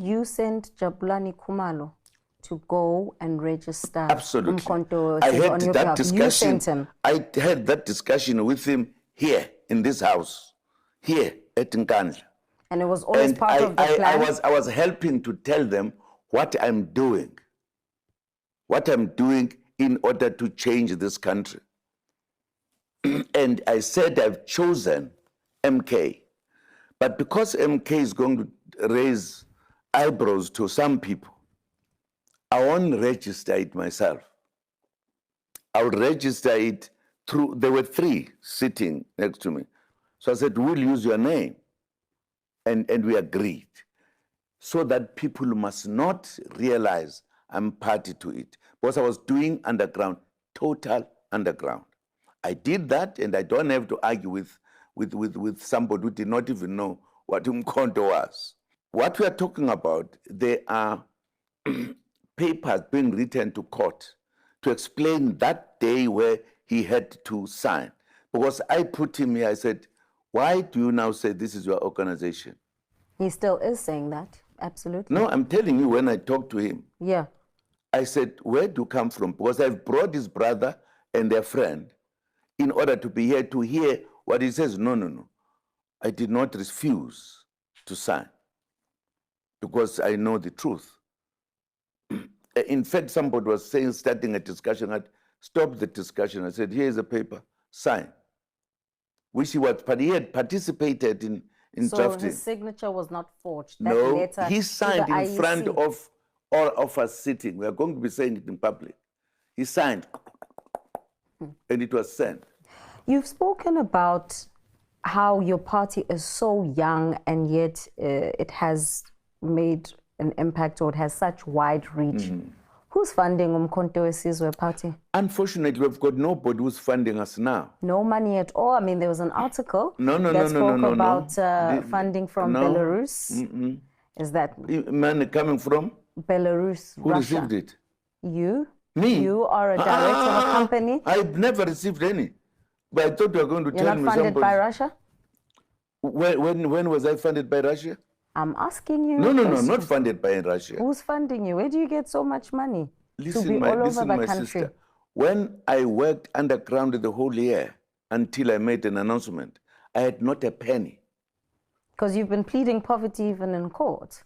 you send Jabulani Kumalo to go and register? Absolutely. I had that discussion. You sent him. I had that discussion with him here in this house, here at Nkandla. And it was always part of the plan? I was helping to tell them what I'm doing in order to change this country. And I said I've chosen MK. But because MK is going to raise eyebrows to some people, I won't register it myself. I would register it through, there were 3 sitting next to me. So I said, we'll use your name. And we agreed. So that people must not realize I'm party to it. Because I was doing underground, total underground. I did that, and I don't have to argue with somebody who did not even know what Umkhonto was. What we are talking about, there are papers being written to court to explain that day where he had to sign. Because I put him here, I said, why do you now say this is your organization? He still is saying that, absolutely. No, I'm telling you, when I talked to him, yeah, I said, where do you come from? Because I've brought his brother and their friend in order to be here to hear what he says. No. I did not refuse to sign because I know the truth. In fact, somebody was saying, starting a discussion, I'd stop the discussion. I said, here's a paper, sign. Which he was, but he had participated in drafting. So his signature was not forged? That no, letter he signed in IEC. Front of all of us sitting. We are going to be saying it in public. He signed, and it was sent. You've spoken about how your party is so young and yet it has made an impact, or it has such wide reach. Who's funding Umkhonto weSizwe party? Unfortunately, we've got nobody who's funding us now. No money at all? I mean, there was an article that spoke about funding from Belarus. Is that money coming from? Belarus, Who Russia. received it? You? Me? You are a director of a company? I've never received any. But I thought you were going to tell me something. You're not funded by Russia? When was I funded by Russia? I'm asking you. No, not funded by Russia. Who's funding you? Where do you get so much money listen, to be all over the country? Sister. When I worked underground the whole year until I made an announcement, I had not a penny. Because you've been pleading poverty even in court.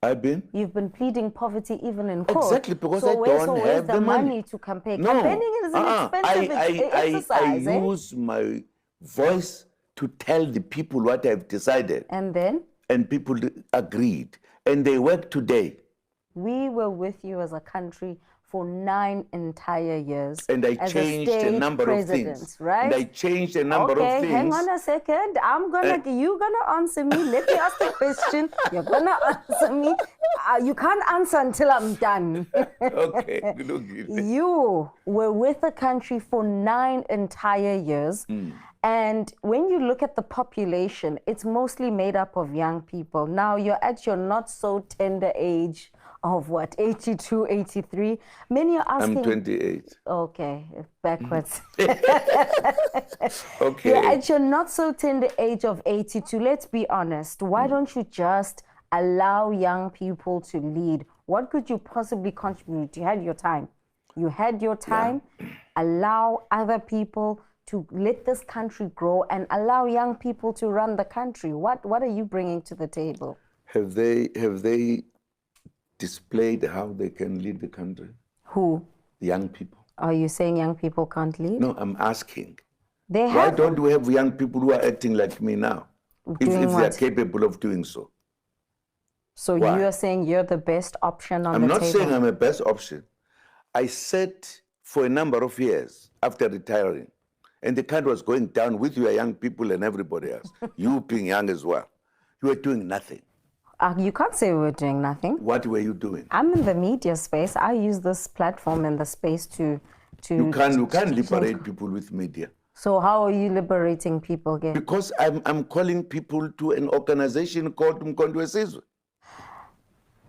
I've been? You've been pleading poverty even in court. Exactly, because I don't have the money to campaign? No. Campaigning is an expensive exercise. I use my voice to tell the people what I've decided. And then? And people agreed. And they work today. We were with you as a country for 9 entire years. And I changed a number of things. Right? And I changed a number of things. Okay, hang on a second. You're gonna answer me. Let me ask the question. You're gonna answer me. You can't answer until I'm done. Okay. You were with the country for 9 entire years. And when you look at the population, it's mostly made up of young people. Now you're at your not so tender age of what, 82, 83? Many are asking... I'm 28. Okay, backwards. Okay. You're at your not so tender age of 82. Let's be honest. Why don't you just allow young people to lead? What could you possibly contribute? You had your time. You had your time. Yeah. Allow other people to let this country grow and allow young people to run the country. What are you bringing to the table? Have they displayed how they can lead the country? Who? The young people. Are you saying young people can't lead? No, I'm asking. Why don't we have young people who are acting like me now? If they are capable of doing so. So you are saying you're the best option on the table? I'm not saying I'm the best option. I said for a number of years after retiring, and the country was going down with your young people and everybody else, you being young as well, you were doing nothing. You can't say we were doing nothing. What were you doing? I'm in the media space. I use this platform and the space to You can't liberate people with media. So how are you liberating people again? Because I'm calling people to an organization called Umkhonto weSizwe.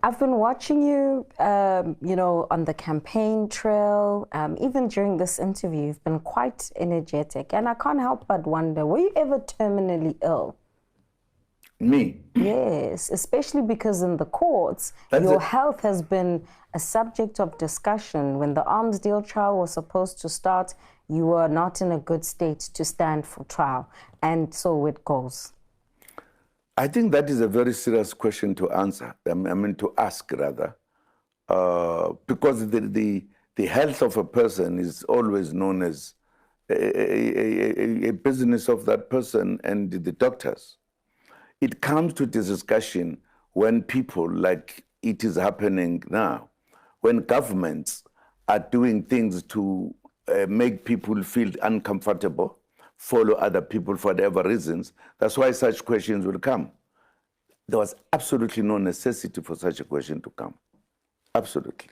I've been watching you, on the campaign trail. Even during this interview, you've been quite energetic. And I can't help but wonder, were you ever terminally ill? Me? Yes, especially because in the courts, That's your it. health has been a subject of discussion. When the arms deal trial was supposed to start, you were not in a good state to stand for trial. And so it goes. I think that is a very serious question to answer. I mean, to ask rather, because the health of a person is always known as a business of that person and the doctors. It comes to this discussion when people, like it is happening now, when governments are doing things to make people feel uncomfortable, follow other people for whatever reasons. That's why such questions will come. There was absolutely no necessity for such a question to come. Absolutely.